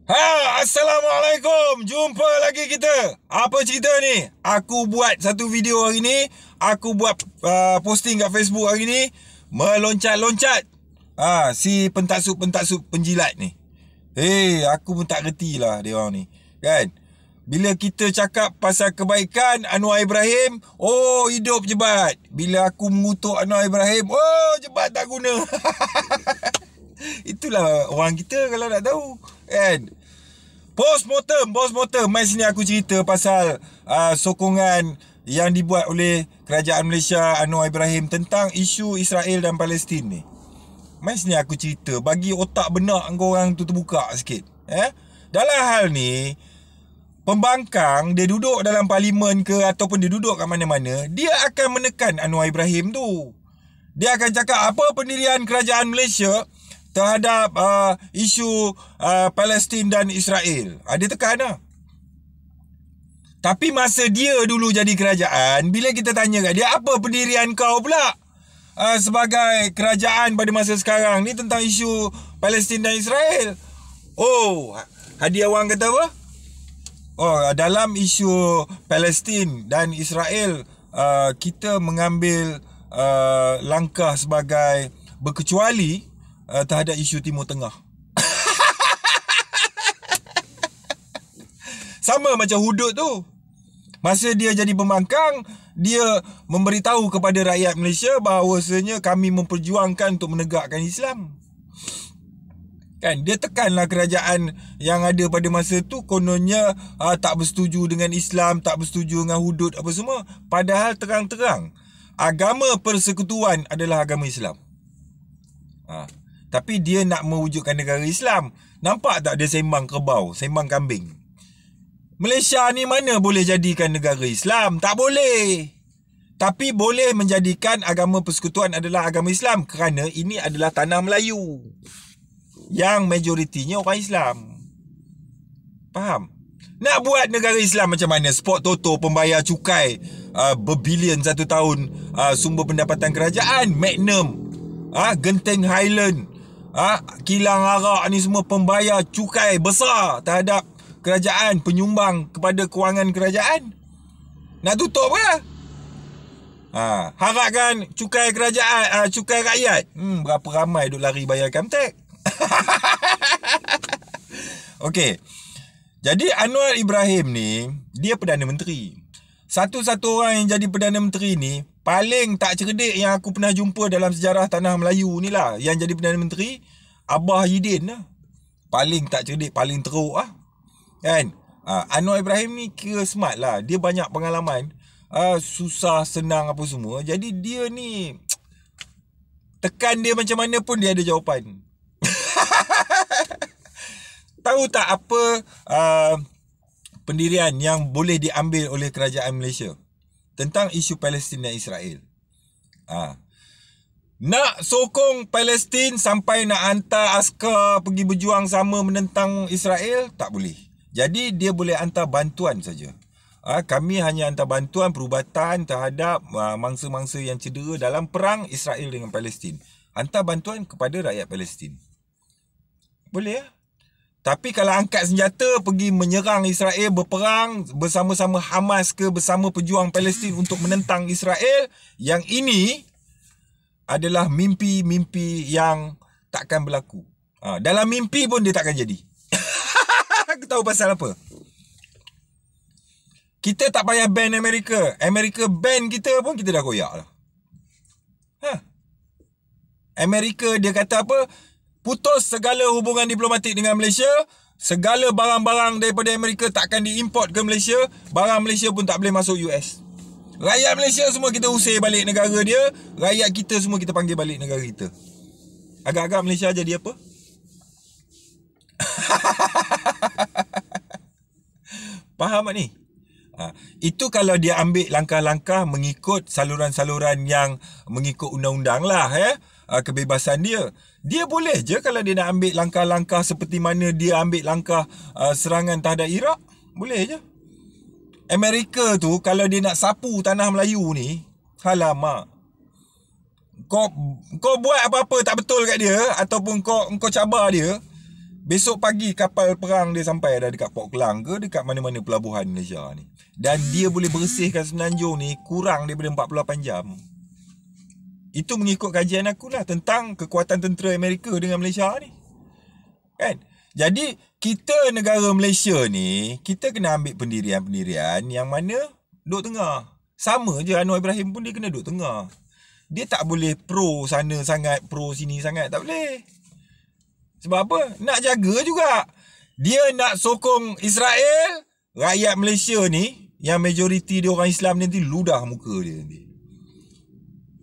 Assalamualaikum. Jumpa lagi kita. Apa cerita ni? Aku buat satu video hari ni. Aku buat posting kat Facebook hari ni. Meloncat-loncat si pentaksub-pentaksub penjilat ni. Aku pun tak reti lah dia orang ni. Kan? Bila kita cakap pasal kebaikan Anwar Ibrahim, hidup jebat. Bila aku mengutuk Anwar Ibrahim, jebat tak guna. Itulah orang kita kalau nak tahu, kan? Postmortem. Mai sini aku cerita pasal sokongan yang dibuat oleh kerajaan Malaysia Anwar Ibrahim tentang isu Israel dan Palestin ni. Mai sini aku cerita bagi otak benak korang tu terbuka sikit. Dalam hal ni, pembangkang dia duduk dalam parlimen ke ataupun dia duduk kat mana-mana, dia akan menekan Anwar Ibrahim tu. Dia akan cakap apa pendirian kerajaan Malaysia terhadap isu Palestin dan Israel. Dia tekan lah. Tapi masa dia dulu jadi kerajaan, bila kita tanya kat dia, apa pendirian kau pula sebagai kerajaan pada masa sekarang ni tentang isu Palestin dan Israel? Hadiah Wang kata apa? Dalam isu Palestin dan Israel, kita mengambil langkah sebagai berkecuali terhadap isu Timur Tengah. Sama macam Hudud tu. Masa dia jadi pembangkang, dia memberitahu kepada rakyat Malaysia bahawasanya kami memperjuangkan untuk menegakkan Islam. Kan, dia tekanlah kerajaan yang ada pada masa tu kononnya tak bersetuju dengan Islam, tak bersetuju dengan Hudud apa semua. Padahal terang-terang agama persekutuan adalah agama Islam. Tapi dia nak mewujudkan negara Islam. Nampak tak dia sembang kerbau, sembang kambing? Malaysia ni mana boleh jadikan negara Islam? Tak boleh. Tapi boleh menjadikan agama persekutuan adalah agama Islam kerana ini adalah tanah Melayu yang majoritinya orang Islam. Faham? Nak buat negara Islam macam mana? Sport Toto pembayar cukai berbilion satu tahun, sumber pendapatan kerajaan, Magnum, Genting Highland, kilang arak ni semua pembayar cukai besar terhadap kerajaan, penyumbang kepada kewangan kerajaan. Nak tutup ke? Harapkan cukai kerajaan, cukai rakyat. Berapa ramai duk lari bayar income tax. Okey. Jadi Anwar Ibrahim ni, dia Perdana Menteri. Satu-satu orang yang jadi Perdana Menteri ni paling tak cerdik yang aku pernah jumpa dalam sejarah tanah Melayu ni lah. Yang jadi Perdana Menteri, Abah Yidin lah. Paling tak cerdik, paling teruk lah. Kan? Anwar Ibrahim ni kira smart lah. Dia banyak pengalaman. Susah, senang apa semua. Jadi dia ni, tekan dia macam mana pun dia ada jawapan. Tahu tak apa pendirian yang boleh diambil oleh kerajaan Malaysia tentang isu Palestin dan Israel? Nak sokong Palestin sampai nak hantar askar pergi berjuang sama menentang Israel, tak boleh. Jadi dia boleh hantar bantuan saja. Kami hanya hantar bantuan perubatan terhadap mangsa-mangsa yang cedera dalam perang Israel dengan Palestin. Hantar bantuan kepada rakyat Palestin. Boleh ya? Tapi kalau angkat senjata pergi menyerang Israel, berperang bersama-sama Hamas ke bersama pejuang Palestin untuk menentang Israel, yang ini adalah mimpi-mimpi yang takkan berlaku. Dalam mimpi pun dia takkan jadi. Aku tahu pasal apa. Kita tak payah ban Amerika. Amerika ban kita pun kita dah koyak lah. Amerika dia kata apa? Putus segala hubungan diplomatik dengan Malaysia. Segala barang-barang daripada Amerika takkan diimport ke Malaysia. Barang Malaysia pun tak boleh masuk US. Rakyat Malaysia semua kita usir balik negara dia. Rakyat kita semua kita panggil balik negara kita. Agak-agak Malaysia jadi apa? Faham tak ni? Itu kalau dia ambil langkah-langkah mengikut saluran-saluran yang mengikut undang-undang lah, kebebasan dia. Dia boleh je kalau dia nak ambil langkah-langkah seperti mana dia ambil langkah serangan terhadap Iraq. Boleh je. Amerika tu kalau dia nak sapu tanah Melayu ni, alamak. Kau buat apa-apa tak betul kat dia ataupun kau cabar dia, Besok pagi kapal perang dia sampai dah dekat Port Klang ke dekat mana-mana pelabuhan Malaysia ni. Dan dia boleh bersihkan Semenanjung ni kurang daripada 48 jam. Itu mengikut kajian aku lah tentang kekuatan tentera Amerika dengan Malaysia ni. Kan? Jadi kita negara Malaysia ni, kita kena ambil pendirian-pendirian yang mana duduk tengah. Sama je Anwar Ibrahim pun dia kena duduk tengah. Dia tak boleh pro sana sangat, pro sini sangat. Tak boleh. Sebab apa? Nak jaga juga. Dia nak sokong Israel. Rakyat Malaysia ni, yang majoriti dia orang Islam nanti ludah muka dia nanti.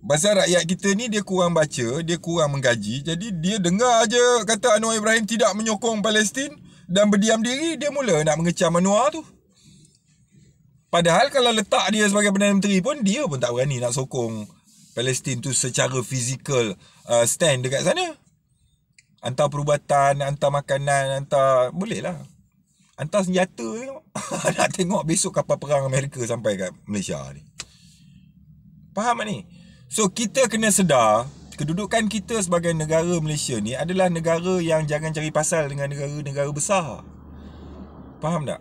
Pasal rakyat kita ni dia kurang baca, dia kurang mengkaji. Jadi dia dengar je kata Anwar Ibrahim tidak menyokong Palestin dan berdiam diri, dia mula nak mengecam Anwar tu. Padahal kalau letak dia sebagai Perdana Menteri pun, dia pun tak berani nak sokong Palestin tu secara fizikal stand dekat sana. Hantar perubatan, hantar makanan, hantar... Boleh lah. Hantar senjata tengok. Nak tengok besok kapal perang Amerika sampai kat Malaysia ni. Faham tak ni? So, kita kena sedar, kedudukan kita sebagai negara Malaysia ni adalah negara yang jangan cari pasal dengan negara-negara besar. Faham tak?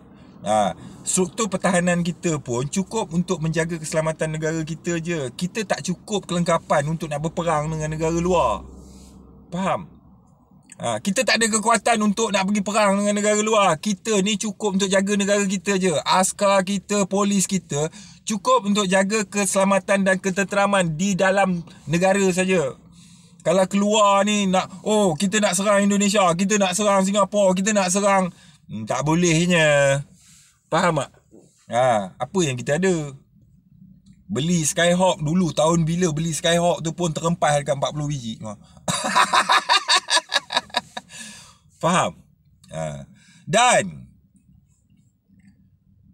Struktur pertahanan kita pun cukup untuk menjaga keselamatan negara kita je. Kita tak cukup kelengkapan untuk nak berperang dengan negara luar. Faham? Kita tak ada kekuatan untuk nak pergi perang dengan negara luar. Kita ni cukup untuk jaga negara kita je. Askar kita, polis kita cukup untuk jaga keselamatan dan ketenteraman di dalam negara saja. Kalau keluar ni nak, kita nak serang Indonesia, kita nak serang Singapura, kita nak serang, tak bolehnya. Faham tak? Apa yang kita ada? Beli Skyhawk dulu, tahun bila beli Skyhawk tu pun terempas dekat 40 biji. Faham? Dan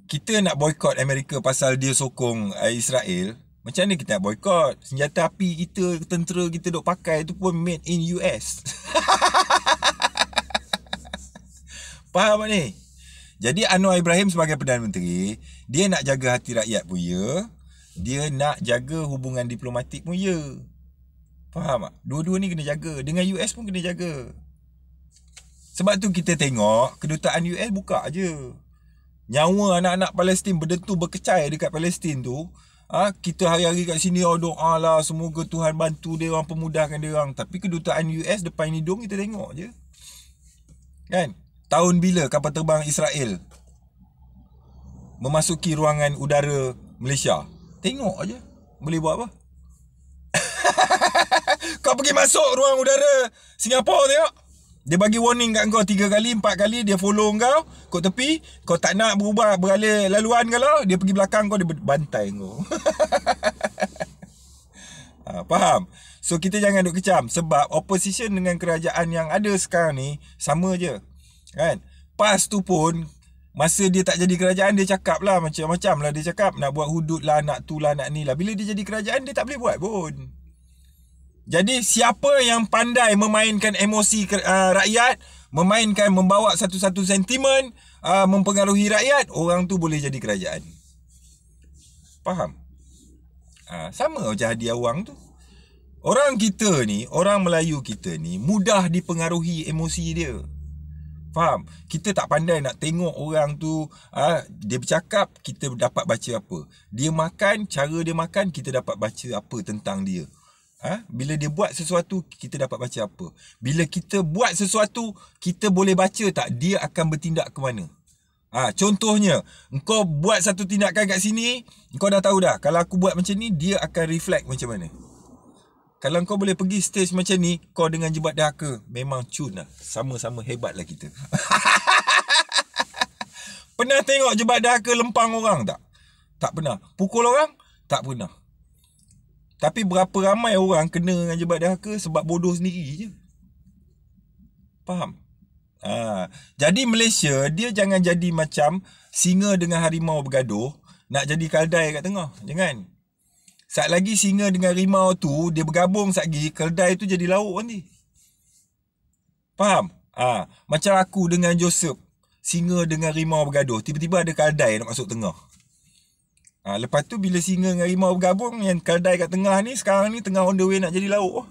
kita nak boykot Amerika pasal dia sokong Israel. Macam mana kita nak boykot? Senjata api kita, tentera kita duk pakai tu pun made in US. Faham tak ni? Jadi Anwar Ibrahim sebagai Perdana Menteri, dia nak jaga hati rakyat pun ya, dia nak jaga hubungan diplomatik pun ya. Faham tak? Dua-dua ni kena jaga. Dengan US pun kena jaga. Sebab tu kita tengok kedutaan US buka je. Nyawa anak-anak Palestin berdentu berkecai dekat Palestin tu. Kita hari-hari kat sini doa lah, semoga Tuhan bantu dia orang, pemudahkan dia orang. Tapi kedutaan US depan hidung kita tengok je. Kan? Tahun bila kapal terbang Israel memasuki ruangan udara Malaysia? Tengok je. Boleh buat apa? Kau pergi masuk ruang udara Singapura tengok. Dia bagi warning kat kau 3 kali, 4 kali. Dia follow kau kat tepi. Kau tak nak berubah, beralih laluan kalau dia pergi belakang kau, dia bantai kau. Faham? So kita jangan duk kecam. Sebab opposition dengan kerajaan yang ada sekarang ni sama je. Kan? PAS tu pun, masa dia tak jadi kerajaan, dia cakap lah macam-macam lah. Dia cakap nak buat hudud lah, nak tu lah, nak ni lah. Bila dia jadi kerajaan, dia tak boleh buat pun. Jadi siapa yang pandai memainkan emosi rakyat, membawa satu-satu sentimen, mempengaruhi rakyat, orang tu boleh jadi kerajaan. Faham? Sama macam Hadi Awang tu. Orang kita ni, orang Melayu kita ni mudah dipengaruhi emosi dia. Faham? Kita tak pandai nak tengok orang tu, dia bercakap, kita dapat baca apa. Dia makan, cara dia makan, kita dapat baca apa tentang dia. Bila dia buat sesuatu, kita dapat baca apa. Bila kita buat sesuatu, kita boleh baca tak dia akan bertindak ke mana. Contohnya, engkau buat satu tindakan kat sini, engkau dah tahu dah, kalau aku buat macam ni, dia akan reflect macam mana. Kalau engkau boleh pergi stage macam ni, kau dengan jebat dahaka, memang cun lah. Sama-sama hebat lah kita. Pernah tengok jebat dahaka lempang orang tak? Tak pernah. Pukul orang? Tak pernah. Tapi berapa ramai orang kena dengan jebat dahaka sebab bodoh sendiri je. Faham? Jadi Malaysia, dia jangan jadi macam singa dengan harimau bergaduh, nak jadi keldai kat tengah. Jangan. Saat lagi singa dengan harimau tu, dia bergabung saat lagi, keldai tu jadi lauk nanti. Faham? Macam aku dengan Joseph, singa dengan harimau bergaduh, tiba-tiba ada keldai nak masuk tengah. Lepas tu bila singa dengan harimau bergabung, yang keldai kat tengah ni, sekarang ni tengah on the way nak jadi lauk.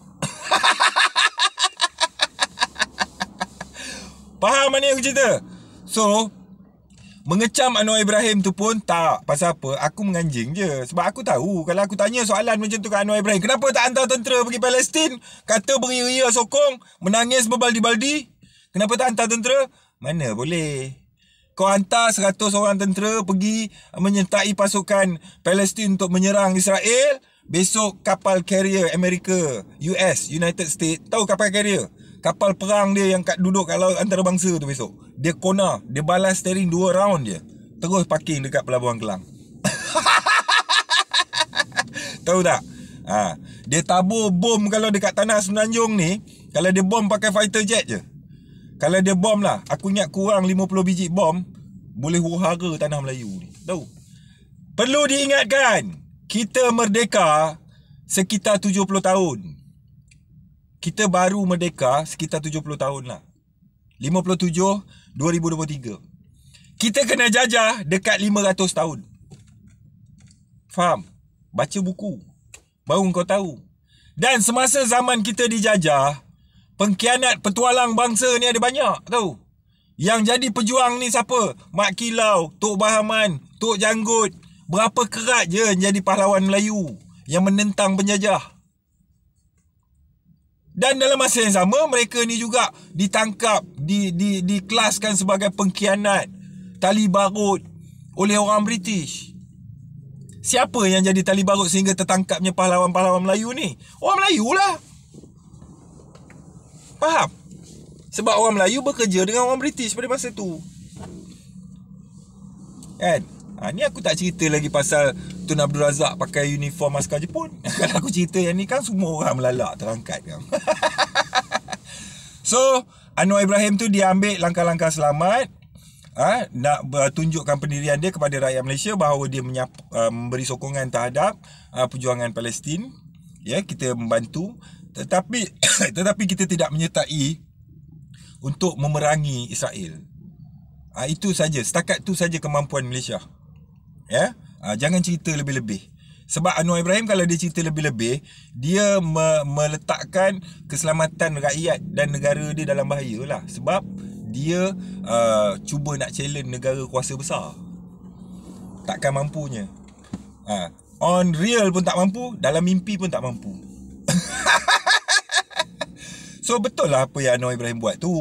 Faham mana aku cerita? So, mengecam Anwar Ibrahim tu pun tak. Pasal apa? Aku menganjing je. Sebab aku tahu kalau aku tanya soalan macam tu kat Anwar Ibrahim, kenapa tak hantar tentera pergi Palestin? Kata beria-ria sokong, menangis berbaldi-baldi. Kenapa tak hantar tentera? Mana boleh. Kau hantar 100 orang tentera pergi menyertai pasukan Palestin untuk menyerang Israel. Besok kapal carrier Amerika, US, United States. Tahu kapal carrier? Kapal perang dia yang duduk kat laut antarabangsa tu besok. Dia kona, dia balas steering 2 round je. Terus parking dekat Pelabuhan Kelang. Tahu tak? Dia tabur bom kalau dekat tanah Semenanjung ni. Kalau dia bom pakai fighter jet je. Kalau dia bom lah, aku ingat kurang 50 biji bom, boleh huru-hara tanah Melayu ni. Tahu? Perlu diingatkan, kita merdeka sekitar 70 tahun. Kita baru merdeka sekitar 70 tahun lah. 57, 2023. Kita kena jajah dekat 500 tahun. Faham? Baca buku, baru kau tahu. Dan semasa zaman kita dijajah, pengkhianat petualang bangsa ni ada banyak, tahu? Yang jadi pejuang ni siapa? Mak Kilau, Tok Bahaman, Tok Janggut. Berapa kerat je jadi pahlawan Melayu yang menentang penjajah. Dan dalam masa yang sama, mereka ni juga ditangkap, dikelaskan sebagai pengkhianat, tali barut oleh orang British. Siapa yang jadi tali barut sehingga tertangkapnya pahlawan-pahlawan Melayu ni? Orang Melayu lah. Faham? Sebab orang Melayu bekerja dengan orang British pada masa tu. Kan? Ni aku tak cerita lagi pasal Tun Abdul Razak pakai uniform askar Jepun. Kalau aku cerita yang ni kan semua orang melalak terangkat kan. So, Anwar Ibrahim tu dia ambil langkah-langkah selamat. Nak tunjukkan pendirian dia kepada rakyat Malaysia bahawa dia memberi sokongan terhadap perjuangan Palestin. Ya, kita membantu. Tetapi kita tidak menyertai untuk memerangi Israel. Itu saja, setakat tu saja kemampuan Malaysia. Ya, jangan cerita lebih-lebih. Sebab Anwar Ibrahim kalau dia cerita lebih-lebih, dia meletakkan keselamatan rakyat dan negara dia dalam bahaya lah. Sebab dia cuba nak challenge negara kuasa besar. Takkan mampunya. On real pun tak mampu, dalam mimpi pun tak mampu. So betul lah apa yang Anwar Ibrahim buat tu.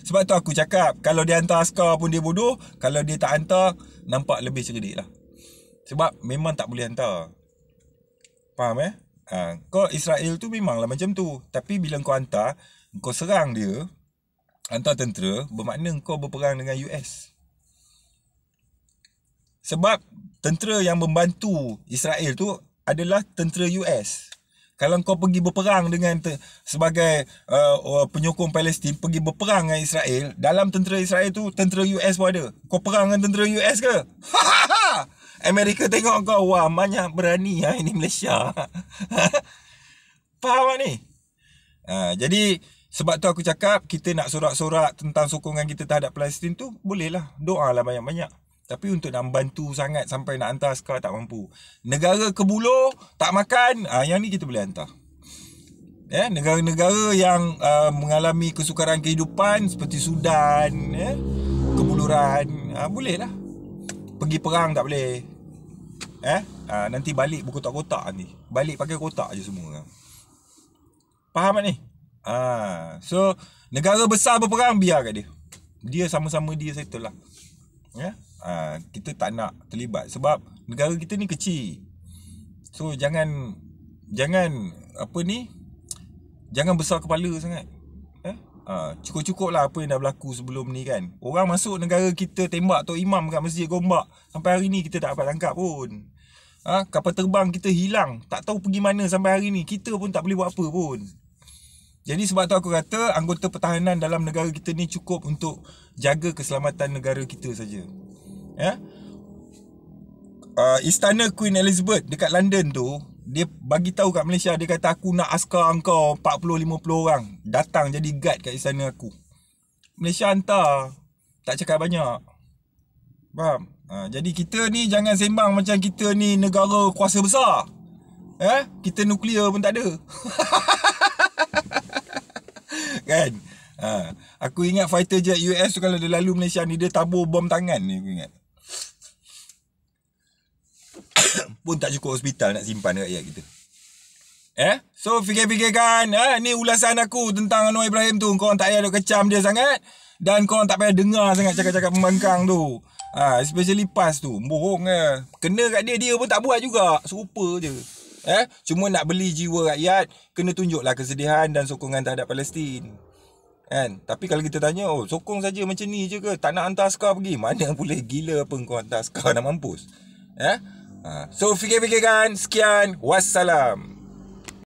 Sebab tu aku cakap, kalau dia hantar askar pun dia bodoh, kalau dia tak hantar, nampak lebih cerdik lah. Sebab memang tak boleh hantar. Faham kau Israel tu memanglah macam tu. Tapi bila kau hantar, kau serang dia, hantar tentera, bermakna kau berperang dengan US. Sebab tentera yang membantu Israel tu adalah tentera US. Kalau kau pergi berperang dengan sebagai penyokong Palestin, pergi berperang dengan Israel, dalam tentera Israel tu tentera US pun ada. Kau perang dengan tentera US ke? Amerika tengok kau, wah banyak berani ini Malaysia. Faham ni? Jadi sebab tu aku cakap, kita nak sorak-sorak tentang sokongan kita terhadap Palestin tu, bolehlah, doa lah banyak-banyak. Tapi untuk nak membantu sangat sampai nak hantar askar tak mampu. Negara kebuluh tak makan, yang ni kita boleh hantar. Negara-negara yang mengalami kesukaran kehidupan seperti Sudan, kebuluran, boleh lah. Pergi perang tak boleh. Nanti balik berkotak-kotak ni. Balik pakai kotak je semua. Faham tak ni? So negara besar berperang, biar kat dia. Dia sama-sama dia settle lah. Kita tak nak terlibat sebab negara kita ni kecil. So jangan besar kepala sangat. Cukup-cukup lah apa yang dah berlaku sebelum ni kan. Orang masuk negara kita, tembak Tok Imam kat Masjid Gombak. Sampai hari ni kita tak dapat tangkap pun. Kapal terbang kita hilang, tak tahu pergi mana sampai hari ni. Kita pun tak boleh buat apa pun. Jadi sebab tu aku kata anggota pertahanan dalam negara kita ni cukup untuk jaga keselamatan negara kita saja. Istana Queen Elizabeth dekat London tu, dia bagi tahu kat Malaysia, dia kata aku nak askar kau 40-50 orang datang jadi guard kat istana aku. Malaysia hantar, tak cakap banyak. Faham? Jadi kita ni jangan sembang macam kita ni negara kuasa besar. Kita nuklear pun tak ada. Kan? Aku ingat fighter jet US tu kalau dia lalu Malaysia ni, dia tabur bom tangan ni, aku ingat. Pun tak cukup hospital nak simpan rakyat kita. So fikir-fikirkan, ni ulasan aku tentang Anwar Ibrahim tu. Korang tak payah duk kecam dia sangat, dan korang tak payah dengar sangat cakap-cakap pembangkang tu. Especially PAS tu, bohong kena kat dia pun tak buat juga, serupa je. Cuma nak beli jiwa rakyat, kena tunjuklah kesedihan dan sokongan terhadap Palestin. Kan? Tapi kalau kita tanya, sokong saja macam ni je ke? Tak nak hantar askar pergi? Mana boleh, gila apa kau hantar askar, nak mampus. So fikir-fikirkan. Sekian, wassalam.